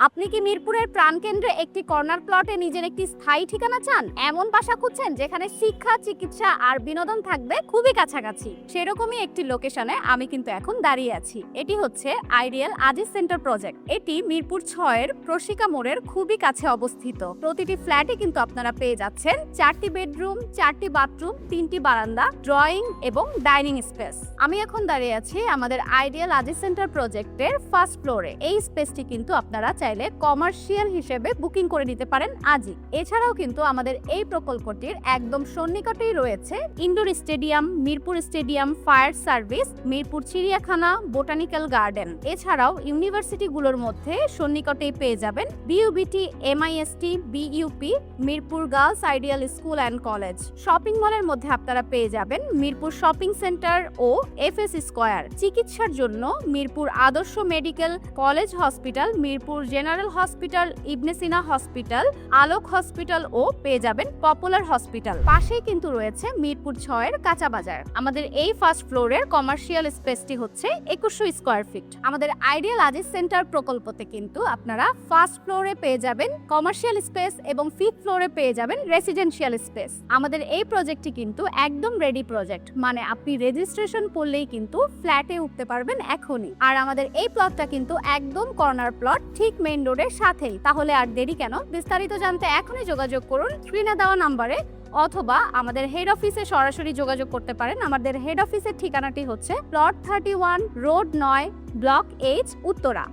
আপনি কি মিরপুরের প্রাণকেন্দ্রে একটি কর্নার প্লটে নিজের একটি স্থায়ী ঠিকানা চান? এমন বাসা খুঁজছেন যেখানে শিক্ষা, চিকিৎসা আর বিনোদন থাকবে খুবই কাছাকাছি? সেরকমই একটি লোকেশনে আমি কিন্তু এখন দাঁড়িয়ে আছি। এটি হচ্ছে আইডিয়াল আজিজ সেন্টার প্রজেক্ট। এটি মিরপুর 6-এর প্রশিকা মোড়ের খুবই কাছে অবস্থিত। প্রতিটি ফ্ল্যাটে কিন্তু আপনারা পেয়ে যাচ্ছেন 4টি বেডরুম, 4টি বাথরুম, 3টি বারান্দা, ড্রয়িং এবং ডাইনিং স্পেস। আমি এখন দাঁড়িয়ে আছি আমাদের আইডিয়াল আজিজ সেন্টার প্রজেক্টের ফার্স্ট ফ্লোরে। এই স্পেসটি কিন্তু আপনারা চাইলে কমার্শিয়াল হিসেবে বুকিং করে নিতে পারেন আজই। এছাড়াও কিন্তু আমাদের এই প্রকল্পটির একদম সন্নিকটেই রয়েছে indoor stadium, Mirpur stadium, fire service, Mirpur চিড়িয়াখানা, বোটানিক্যাল গার্ডেন। এছাড়াও ইউনিভার্সিটিগুলোর মধ্যে সন্নিকটেই পেয়ে যাবেন BUBT, MIST, BUP, Mirpur girls ideal school and college. Shopping মলের মধ্যে আপনারা পেয়ে যাবেন মিরপুর শপিং সেন্টার ও এফএস স্কয়ার। চিকিৎসার জন্য Mirpur Adarsha medical college hospital, Mirpur general hospital, Ibn Sina hospital, Alok hospital ও পেয়ে যাবেন পপুলার হসপিটাল। পাশেই কিন্তু রয়েছে মিরপুর 6-এর কাঁচা বাজার। আমাদের এই ফার্স্ট ফ্লোরের কমার্শিয়াল স্পেসটি হচ্ছে 2100 স্কয়ার ফিট। আমাদের আইডিয়াল আজিজ সেন্টার প্রকল্পতে কিন্তু আপনারা ফার্স্ট ফ্লোরে পেয়ে যাবেন কমার্শিয়াল স্পেস এবং 5th ফ্লোরে পেয়ে যাবেন রেসিডেন্সিয়াল স্পেস। আমাদের এই প্রজেক্টটি কিন্তু একদম রেডি প্রজেক্ট, মানে আপনি রেজিস্ট্রেশন করলেই কিন্তু ফ্ল্যাটে উঠতে পারবেন এখনই। আর আমাদের এই প্লটটা কিন্তু একদম কর্নার প্লট, ঠিক মেইন রোডের সাথেই। তাহলে আর দেরি কেন? বিস্তারিত জানতে এখনই যোগাযোগ করুন স্ক্রিনে দেওয়া নাম্বারে, অথবা আমাদের হেড অফিসে সরাসরি যোগাযোগ করতে পারেন। আমাদের হেড অফিসের ঠিকানাটি হচ্ছে plot 31, road 9, block H, Uttara.